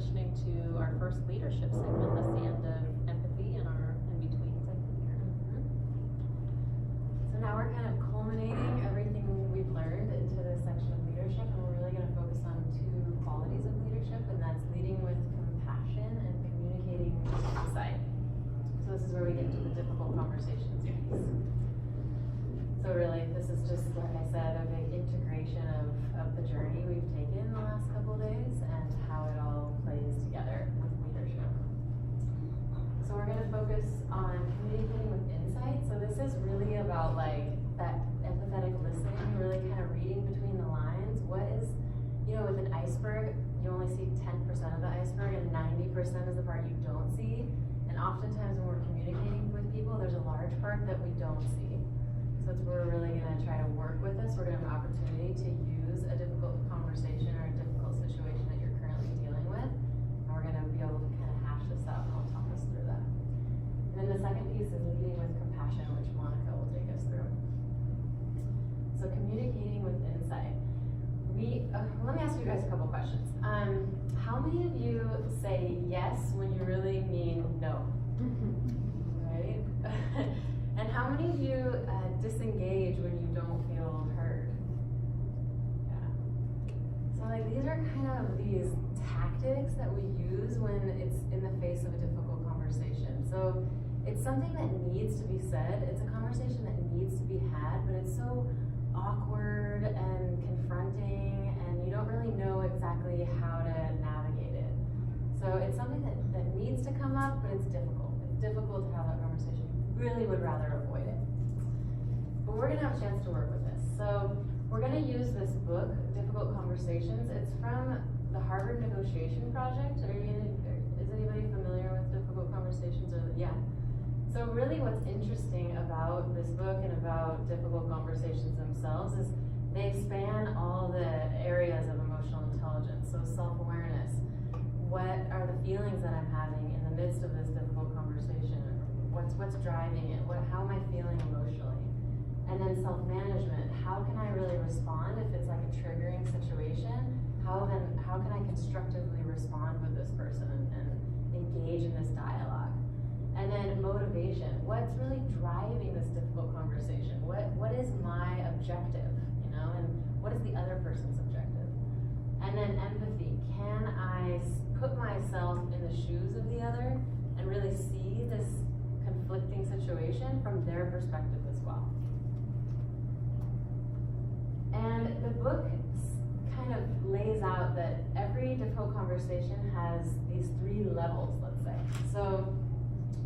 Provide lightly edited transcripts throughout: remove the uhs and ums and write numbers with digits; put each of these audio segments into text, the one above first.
transitioning to our first leadership segment. That's the end of empathy and our in-between segment here. So now we're kind of culminating everything we've learned into this section of leadership, and we're really going to focus on two qualities of leadership, and that's leading with compassion and communicating with insight. So this is where we get to the difficult conversations piece. So really, this is just, like I said, a big integration of the journey we've taken the last couple of days and how it all plays together with leadership. So we're going to focus on communicating with insight. So this is really about like that empathetic listening, really kind of reading between the lines. What is, with an iceberg, you only see 10% of the iceberg and 90% is the part you don't see. And oftentimes when we're communicating with people, there's a large part that we don't see. So it's where we're really going to try to work with this. We're going to have an opportunity to use a difficult conversation or a difficult situation that you're currently dealing with. And we're going to be able to kind of hash this out, and I'll talk us through that. And then the second piece is leading with compassion, which Monica will take us through. So communicating with insight. Let me ask you guys a couple questions. How many of you say yes when you really mean no? Right? And how many of you disengage when you don't feel heard? Yeah. So like these are kind of these tactics that we use when it's in the face of a difficult conversation. So it's something that needs to be said. It's a conversation that needs to be had, but it's so awkward and confronting, and you don't really know exactly how to navigate it. So it's something that needs to come up, but it's difficult. It's difficult to have that conversation. Really would rather avoid it. But we're going to have a chance to work with this. So we're going to use this book, Difficult Conversations. It's from the Harvard Negotiation Project. Is anybody familiar with Difficult Conversations? Yeah. So really what's interesting about this book and about difficult conversations themselves is they span all the areas of emotional intelligence. So self-awareness. What are the feelings that I'm having in the midst of this difficult conversation? What's driving it? How am I feeling emotionally? And then self-management. How can I really respond if it's like a triggering situation? How can I constructively respond with this person and engage in this dialogue? And then motivation. What's really driving this difficult conversation? What is my objective? And what is the other person's objective? And then empathy. Can I put myself in the shoes of the other and really see this conflicting situation from their perspective as well? And the book kind of lays out that every difficult conversation has these three levels, let's say. So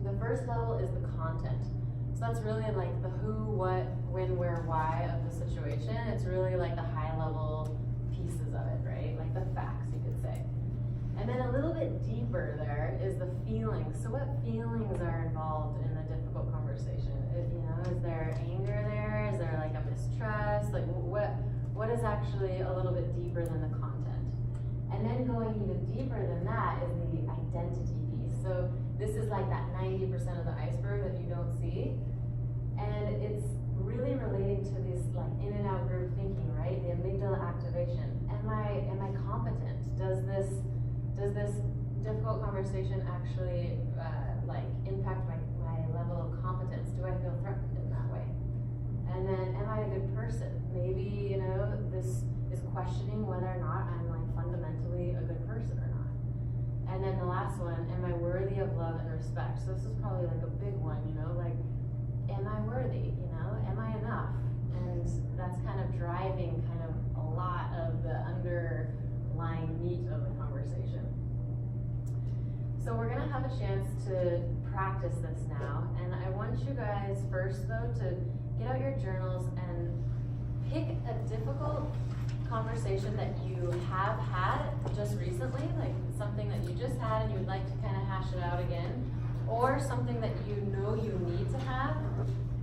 the first level is the content. So that's really like the who, what, when, where, why of the situation. It's really like the high level pieces of it, right? Like the facts, you could say. And then a little bit deeper there is the feelings. So what feelings are involved in the difficult conversation? Is there anger there? Is there like a mistrust? Like what is actually a little bit deeper than the content? And then going even deeper than that is the identity piece. So this is like that 90% of the iceberg that you don't see. And it's really relating to this like in and out group thinking, right? The amygdala activation. Am I competent? Does this difficult conversation actually impact my level of competence? Do I feel threatened in that way? And then, am I a good person? Maybe this is questioning whether or not I'm like fundamentally a good person or not. And then the last one, am I worthy of love and respect? So this is probably like a big one, like, am I worthy? Am I enough? And that's kind of driving kind of a lot of the underlying meat of the conversation. So we're gonna have a chance to practice this now, and I want you guys first though to get out your journals and pick a difficult conversation that you have had just recently, like something that you just had and you would like to kind of hash it out again, or something that you know you need to have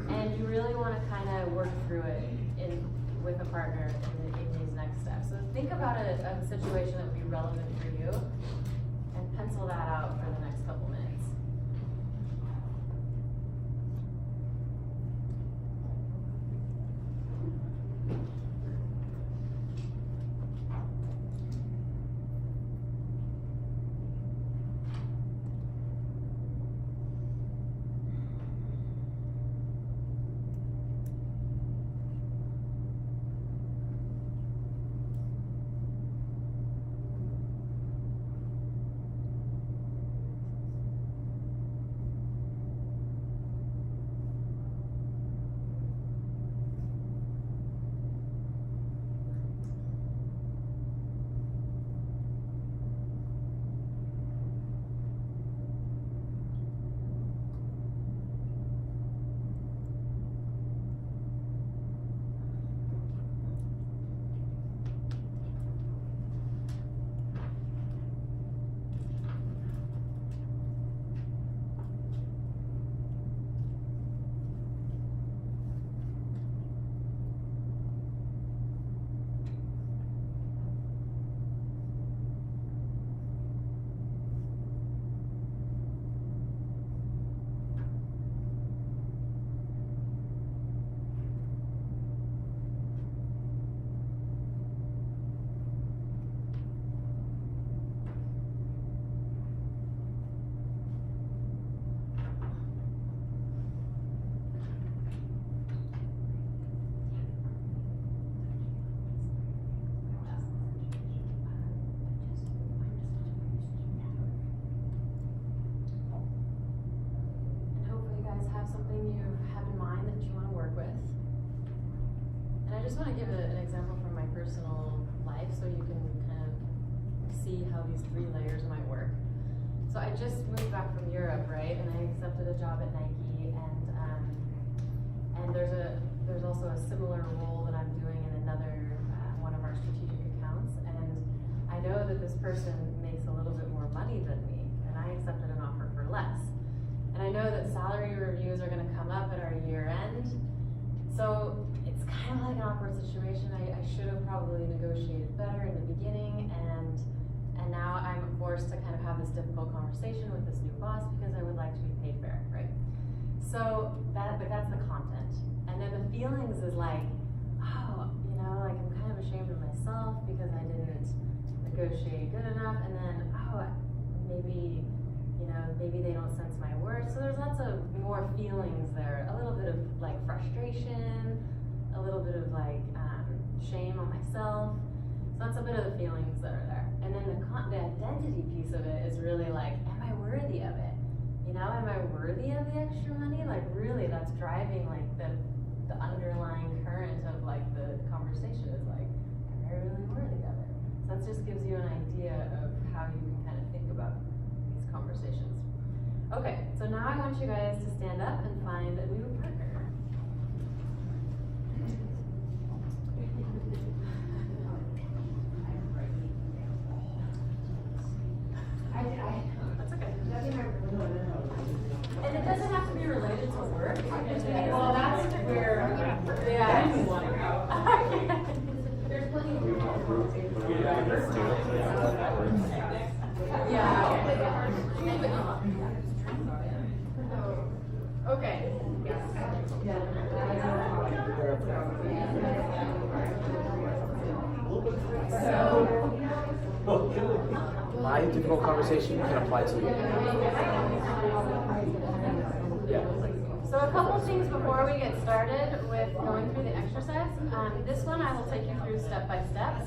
and you really want to kind of work through it with a partner in these next steps. So think about a situation that would be relevant for you and pencil that out for the next couple minutes. just want to give an example from my personal life so you can kind of see how these 3 layers might work. So I just moved back from Europe, right? And I accepted a job at Nike, and there's also a similar role that I'm doing in another one of our strategic accounts. And I know that this person makes a little bit more money than me, and I accepted an offer for less. And I know that salary reviews are going to come up at our year end. So it's kind of like an awkward situation. I should have probably negotiated better in the beginning, and now I'm forced to kind of have this difficult conversation with this new boss because I would like to be paid fair, right? So but that's the content. And then the feelings is like, oh, you know, like I'm kind of ashamed of myself because I didn't negotiate good enough, and then, oh, maybe they don't sense my worth. So there's lots of more feelings there. A little bit of like frustration, a little bit of like shame on myself. So that's a bit of the feelings that are there. And then the identity piece of it is really like, am I worthy of it? You know, am I worthy of the extra money? Like really, that's driving like the underlying current of like the conversation is like, am I really worthy of it? So that just gives you an idea of how you can kind of think about these conversations. Okay, so now I want you guys to stand up and find a new partner. That's okay. And it doesn't have to be related to work. Well, that's where, yeah. There's plenty of okay. My difficult conversation can apply to you. Yeah. So a couple things before we get started with going through the exercise. This one I will take you through step by step.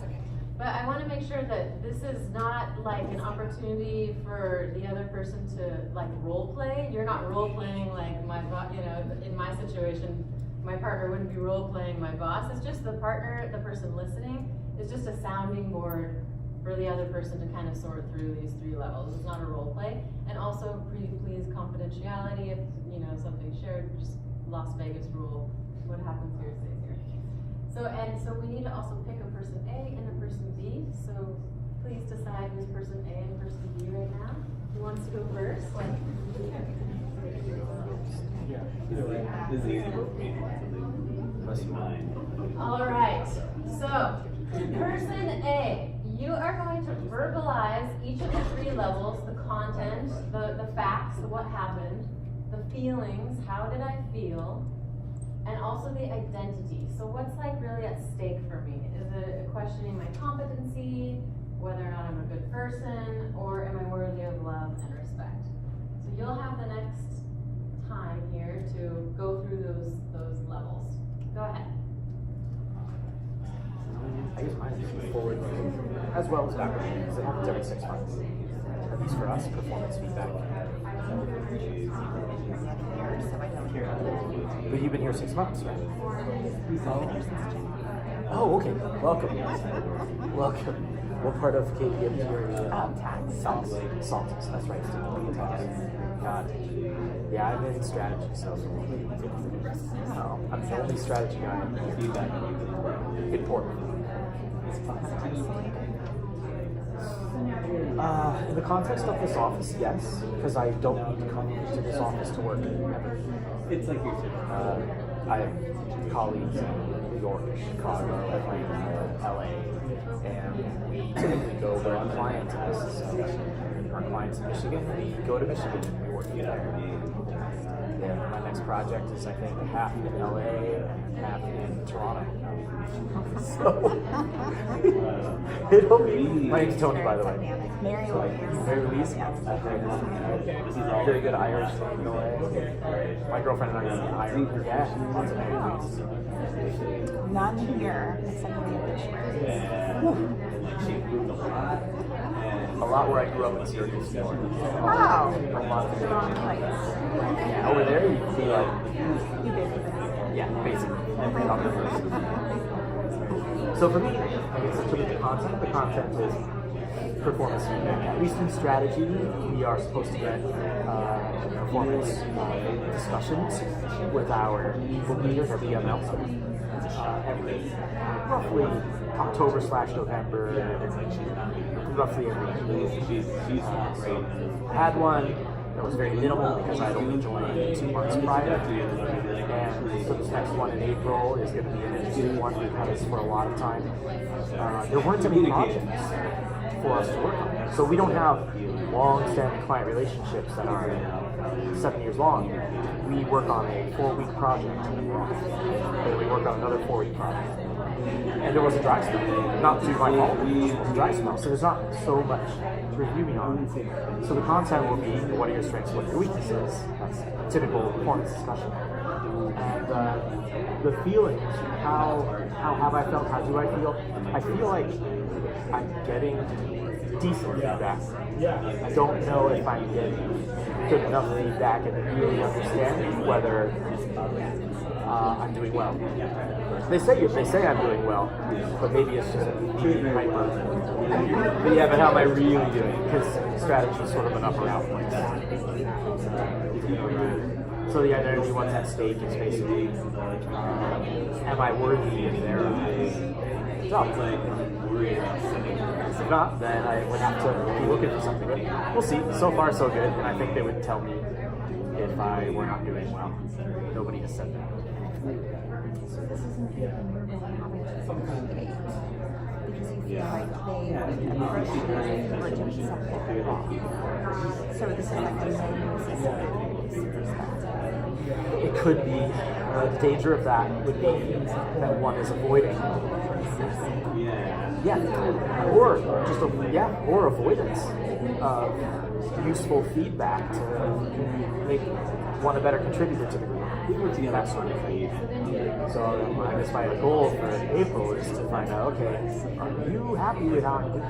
But I want to make sure that this is not like an opportunity for the other person to like role play. You're not role playing like my boss, you know, in my situation, my partner wouldn't be role playing my boss. It's just the partner, the person listening, is just a sounding board for the other person to kind of sort through these 3 levels. It's not a role play. And also please confidentiality. If you know something shared, just Las Vegas rule. What happens here stays here. So we need to also pick a person A and a person B. So please decide who's person A and person B right now. Who wants to go first? All right. So person A, you are going to verbalize each of the 3 levels: the content, the facts, what happened, the feelings, how did I feel, and also the identity. So what's like really at stake for me? Is it questioning my competency, whether or not I'm a good person, or am I worthy of love and respect? So you'll have the next time here to go through those levels. Go ahead. I guess mine is forward as well as backward, because it happens every 6 months. At least for us, performance feedback. But you've been here 6 months, right? Oh, okay. Welcome. Welcome. What part of KPMG are you in? Tax. Salts. That's right. Tax. Got it. Yeah, I'm in strategy, so I'm the only strategy guy in Portland. In the context of this office, yes, because I don't need to come to this office to work. It's like I have colleagues in New York, Chicago, Atlanta, LA, and we typically go where our client is. Our client's in Michigan, we go to Michigan and we work together. Yeah, my next project is, I think, half in LA and half in Toronto. So, it'll be. My name's Tony, by the way. Mary Louise. Mary Louise? Very good Irish name, no way. My girlfriend and I are Irish. Yeah, lots of Mary Louise. None here, except for the obituary. A lot where I grew up in Syracuse, Florida. Wow. A lot of Wrong place. Yeah, over there, you'd be like, You basically. yeah, basically. So for me, I guess in terms of the content is performance feedback. At least in strategy, we are supposed to get performance discussions with our people leaders, our BMLs, every roughly October/November, roughly every year. I had one that was very minimal because I'd only joined 2 months prior. And so this next one in April is going to be an interesting one because for a lot of time, there weren't any projects for us to work on. So we don't have long-standing client relationships that are 7 years long. We work on a 4-week project, and we work on another 4-week project. And there was a dry spell. Not through my fault, it was a dry spell. So there's not so much to review me on. So the content will be, what are your strengths, what are your weaknesses? That's a typical performance discussion. And the feelings, how have I felt, how do I feel? I feel like I'm getting decent feedback. I don't know if I'm getting good enough feedback and really understanding whether I'm doing well. They say I'm doing well, but maybe it's just being hyper. But yeah, but how am I really doing? Because strategy is sort of an up or out place. So the identity once at stake is basically, am I worthy in their job? If not, then I would have to be looking for something. But we'll see. So far, so good. And I think they would tell me if I were not doing well. Nobody has said that. So this isn't because you feel like they approach you as if you were doing something wrong. So this is like a no perspective. It could be. The danger of that would be that one is avoiding. Yeah, or just or avoidance of useful feedback to make one a better contributor to the group. That sort of thing. So I guess my goal for April is to find out, okay, are you happy with how I'm doing?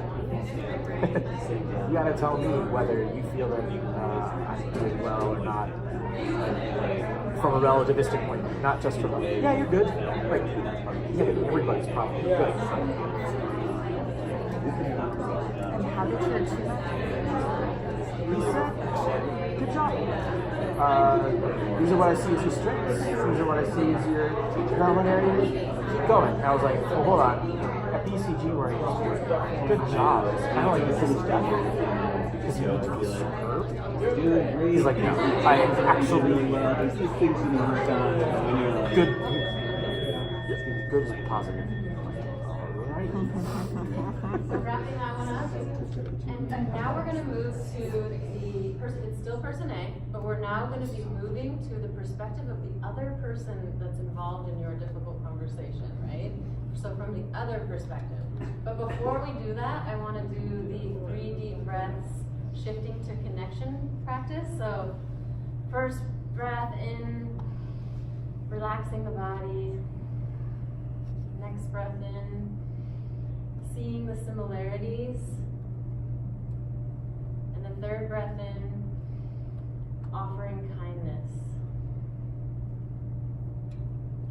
You gotta tell me whether you feel that I'm doing well or not. From a relativistic point of view, not just from yeah, you're good. Like, yeah, everybody's probably good. And how did your team? Lisa, good job. These are what I see as your strengths. These are what I see as your development areas. Keep going. And I was like, well, hold on. At BCG, where I used to work, good job. I don't like this is definitely because you need to be superb. He's like, no, I actually good. Good is positive. So wrapping that one up, and now we're going to move to the person. It's still person A, but we're now going to be moving to the perspective of the other person that's involved in your difficult conversation, right? So from the other perspective. But before we do that, I want to do the 3 deep breaths, shifting to connection practice. So first breath in, relaxing the body. Next breath in, seeing the similarities. And the third breath in, offering kindness.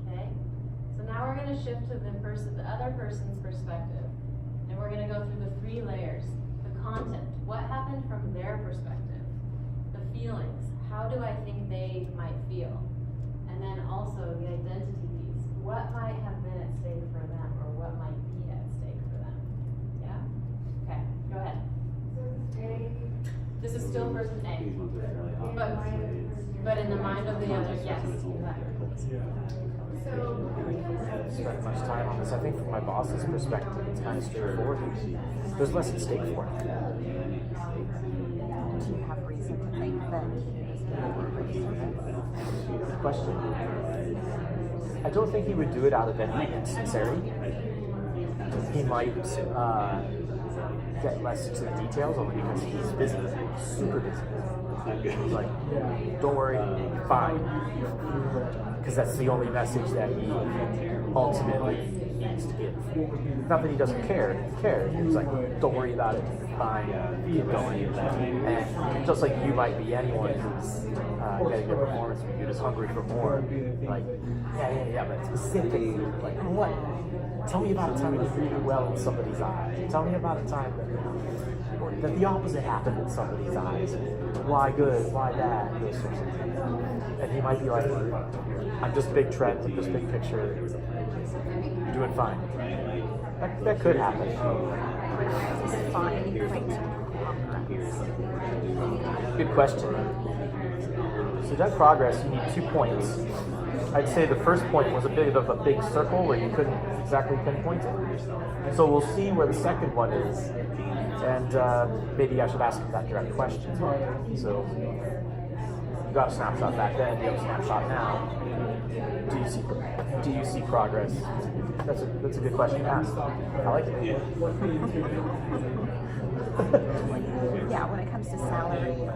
Okay? So now we're going to shift to the other person's perspective. And we're going to go through the 3 layers. The content, what happened from their perspective? The feelings, how do I think they might feel? And then also the identity piece, what might have been at stake for them or what might be at stake for them? Yeah? Okay, go ahead. This is still person A. But in the mind of the other, yes. Spent much time on this. I think from my boss's perspective, it's kind of straightforward. There's less at stake for him. Do you have reason to think that Good question. I don't think he would do it out of any sincerity. He might get less into the details only because he's busy, super busy. He's like, don't worry, fine. Because that's the only message that he ultimately needs to give. Not that he doesn't care, he cares. He's like, don't worry about it, fine, keep going. And just like you might be anyone who's getting a performance review, is hungry for more. Like, yeah, but specifically, like, what? Tell me about a time when you did well in somebody's eyes. Tell me about a time that the opposite happened in somebody's eyes. Why good? Why bad? Those sorts of things. And he might be like, I'm just big trend, I'm just big picture. You're doing fine. That could happen. Fine, great. Good question. So that progress, you need 2 points. I'd say the first point was a bit of a big circle where you couldn't exactly pinpoint it. So we'll see where the second one is, and maybe I should ask him that direct question. So you got a snapshot back then, you have a snapshot now. Do you see progress? That's a good question to ask. I like it. Yeah, when it comes to salary or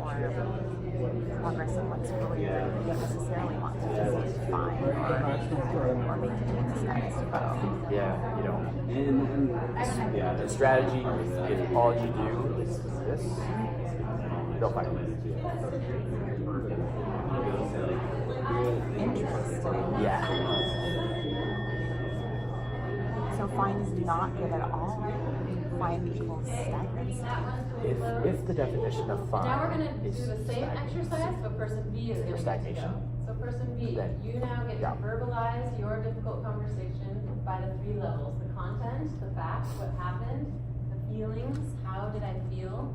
progress in one's career, you don't necessarily want to just find or maintain the status quo. Yeah, you know. The strategy, if all you do is this, they'll fight you. Interesting. Yeah. So fine is not good at all. Fine equals stagnancy. If the definition of fine Now we're going to is do the same exercise, but person B is going to stagnation. So person B, Then- you now get yeah. to verbalize your difficult conversation by the 3 levels. The content, the facts, what happened, the feelings, how did I feel,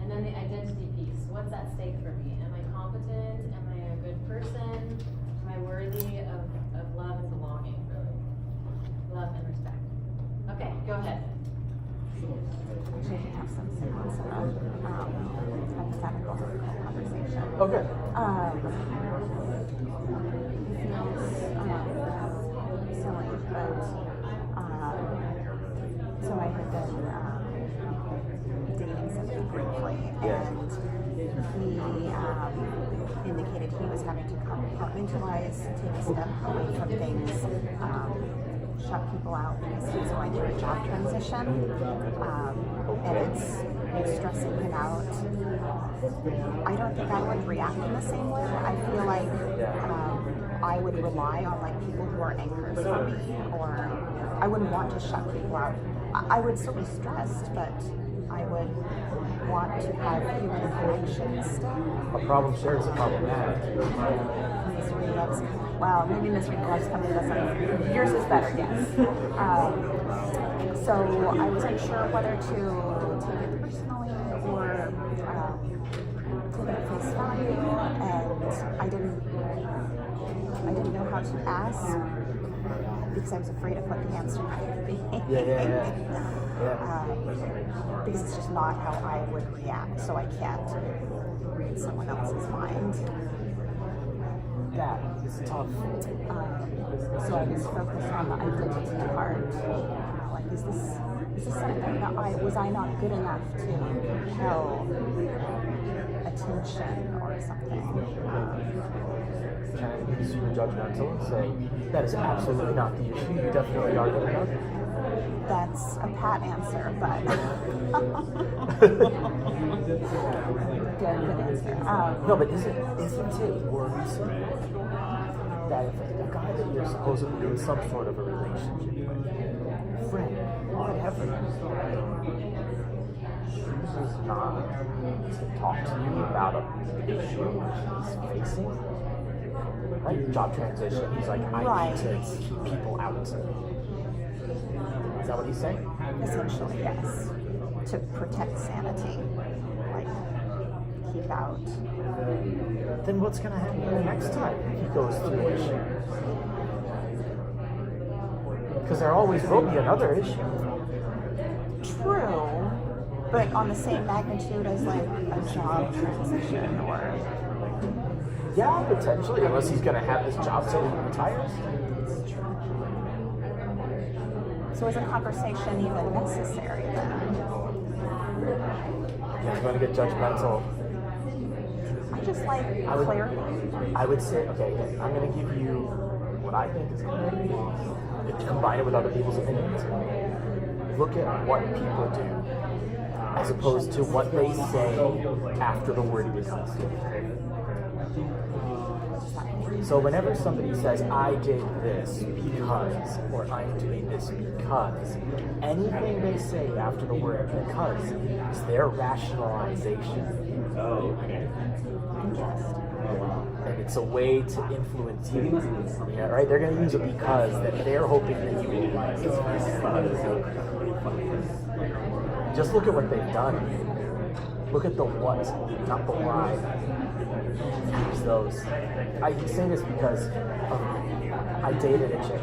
and then the identity piece. What's at stake for me? Am I competent? Am I a good person? Am I worthy of love and belonging, really? Love and respect. Okay, go ahead. Actually, we have some semblance of hypothetical conversation. Okay. Feels silly, but so I had been dating somebody briefly, Yeah. and he indicated he was having to compartmentalize, take a step away from things, shut people out because he's going through a job transition, and it's stressing him out. I don't think I would react in the same way. I feel like I would rely on like people who are anchors for me, or I wouldn't want to shut people out. I would still be stressed, but I would want to have human connection still. A problem shared is a problem had. Misery loves, well, maybe misery loves company. That's not, yours is better, yes. So I wasn't sure whether to take it personally or take it at face value, and I didn't know how to ask because I was afraid of what the answer might be. Yeah. Because it's just not how I would react, so I can't read someone else's mind. That is tough. So I was focused on the identity part. Like, is this something that was I not good enough to compel attention or something? Can I be super judgmental and say, that is absolutely not the issue, you definitely are good enough? That's a pat answer, but good answer. No, but isn't it worrisome that if a guy that you're supposedly in some sort of a relationship with, friend, whatever, chooses not to talk to you about an issue he's facing? Like job transition, he's like, I need to keep people out. Is that what he's saying? Essentially, yes. To protect sanity. Like, keep out. Then what's going to happen the next time he goes through an issue? Because there always will be another issue. True, but on the same magnitude as like a job transition or... Yeah, potentially, unless he's going to have this job till he retires. So is a conversation even necessary then? You're going to get judgmental. I just like clarity. I would say, okay, I'm going to give you what I think is clarity. Combine it with other people's opinions. Look at what people do, as opposed to what they say after the word is. So whenever somebody says, I did this because, or I'm doing this because, anything they say after the word because is their rationalization. Oh, okay. And it's a way to influence you. Yeah, right? They're going to use a because that they're hoping that you will like. Just look at what they've done. Look at the what, not the why. Use those. I say this because I dated a chick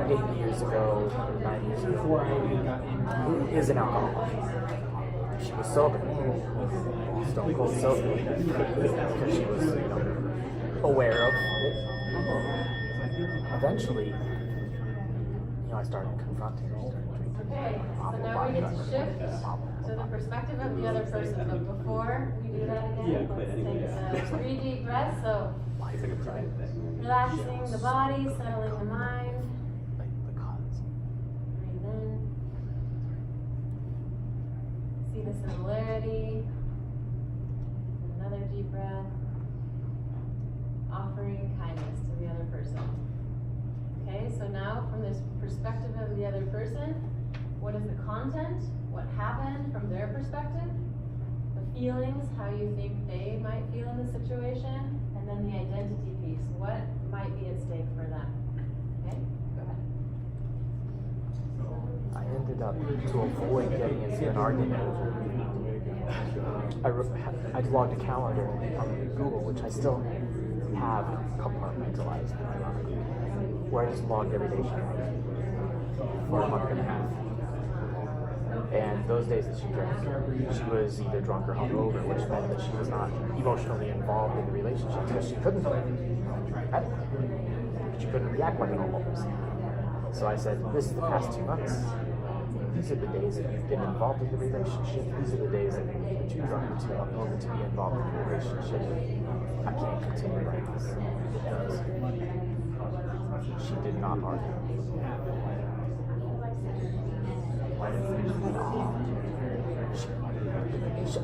8 years ago, 9 years ago, who is an alcoholic. She was sober. Stone cold sober. Because she was, aware of it. Eventually, I started confronting her. Okay, so now we get to shift to the perspective of the other person. But before we do that again, let's take 3 deep breaths. So relaxing the body, settling the mind. Breathe in. See the similarity. Another deep breath. Offering kindness to the other person. Okay, so now from this perspective of the other person, what is the content? What happened from their perspective? The feelings, how you think they might feel in the situation, and then the identity piece. What might be at stake for them? Okay, go ahead. I ended up, to avoid getting into an argument, I logged a calendar on Google, which I still have compartmentalized, where I just logged every day for a month and a half. And those days that she drank, she was either drunk or hungover, which meant that she was not emotionally involved in the relationship because she couldn't. She couldn't react like a normal person. So I said, this is the past 2 months. These are the days that you've been involved in the relationship. These are the days that you're either too drunk or too hungover to be involved in the relationship. I can't continue like this. And she did not argue.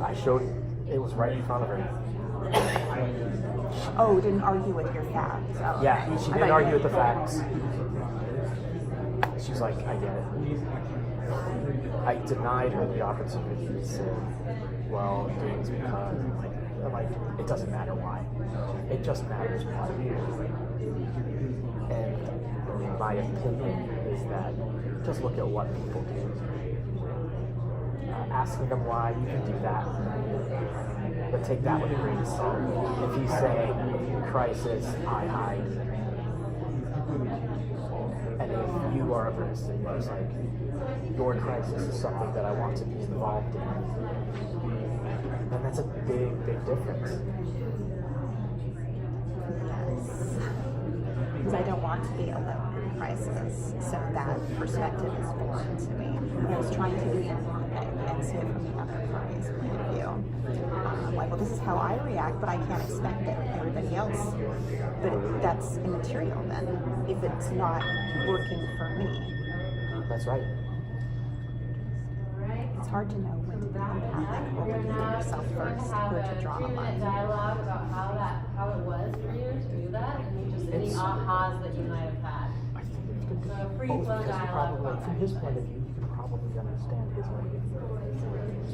I showed it was right in front of her. Oh, didn't argue with your facts. Oh, Yeah, okay. she didn't argue with the facts. She was like, I get it. I denied her the opportunity to say, well, I'm doing this because, like, it doesn't matter why. It just matters why. And my opinion is that just look at what people do. Asking them why, you can do that. But take that with a grain of salt. If he's saying, crisis, I hide. And if you are a person who's like, your crisis is something that I want to be involved in, then that's a big, big difference. Yes. Because I don't want to be alone in crisis, so that perspective is foreign to me. I was trying to be empathetic and see it from the other party's point of view. Like, well, this is how I react, but I can't expect that everybody else. But that's immaterial then, if it's not working for me. That's right. It's hard to know when to be empathic or when to put yourself first, or to draw a line. Dialogue about how it was for you to do that, and just any ahas that you might have had. I think it's good to So free both, flow because you dialogue probably, about from his point of view, you can probably understand his point of view.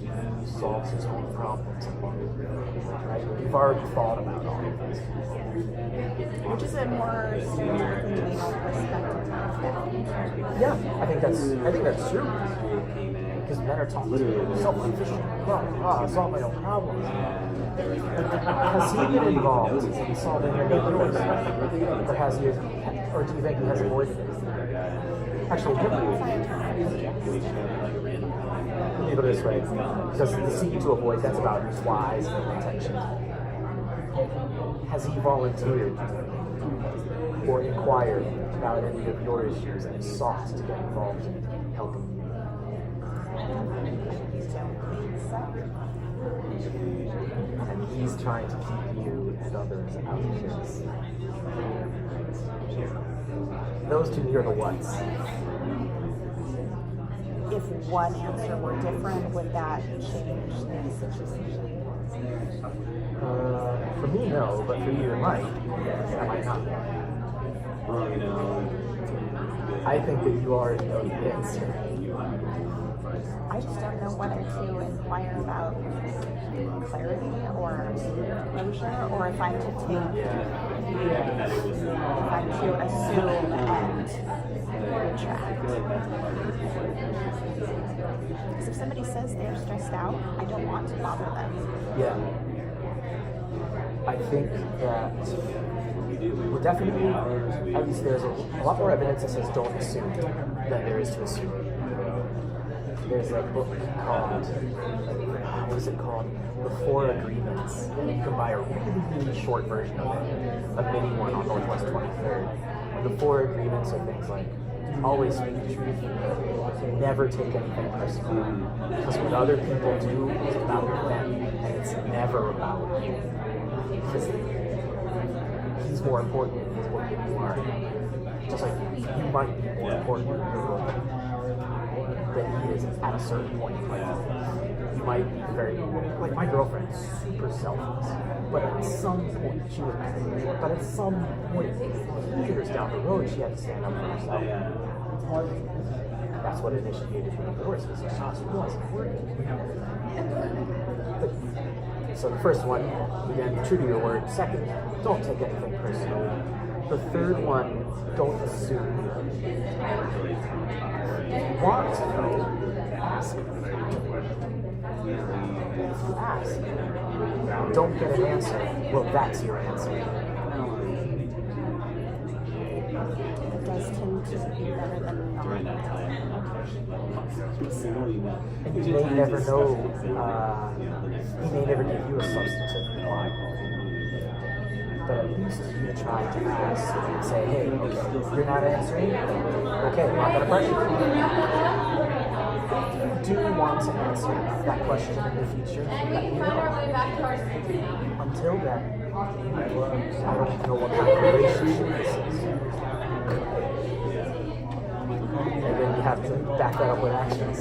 He solves his own problems, right? You've already thought about all of this. Which is a more female perspective now. Yeah, I think that's true. Because men are taught to self-sufficient. Solve my own problems. Has he been involved in solving any of yours? Or has he, or do you think he has avoided it? Actually, let me put it this way. Because the seeking to avoid, that's about his whys and intentions. Has he volunteered or inquired about any of your issues and sought to get involved in helping you? And he's trying to keep you and others out of this. Those to me are the whats. If one answer were different, would that change the situation? For me, no, but for you, it might. That might not. I think that you already know the answer. I just don't know whether to inquire about clarity or closure, or if I'm to take, if I'm to assume and retract. Because if somebody says they're stressed out, I don't want to bother them. Yeah. I think that we're definitely, at least there's a lot more evidence that says don't assume than there is to assume. There's a book called, what is it called? The Four Agreements. You can buy a really, really short version of it, a mini one on Northwest 23rd. The Four Agreements are things like, always speak the truth, never take anything personally, because what other people do is about them, and it's never about you. Because he's more important than he's what you are. Just like you might be more important in your world than he is at a certain point. Like you might be very, like my girlfriend's super selfless, but at some point she was married. But at some point, years down the road, she had to stand up for herself. That's what initiated the divorce, because it just wasn't working. So the first one, again, true to your word. Second, don't take anything personally. The third one, don't assume. If you want to know, ask. If you ask, don't get an answer. Well, that's your answer. It does tend to be better than not. And you may never know, he may never give you a substantive reply. But at least you try to ask and say, hey, okay, you're not answering? Okay, I'm not going to pressure you. If you do want to answer that question in the future, let me know. Until then, I don't know what kind of relationship this is. And then you have to back that up with actions.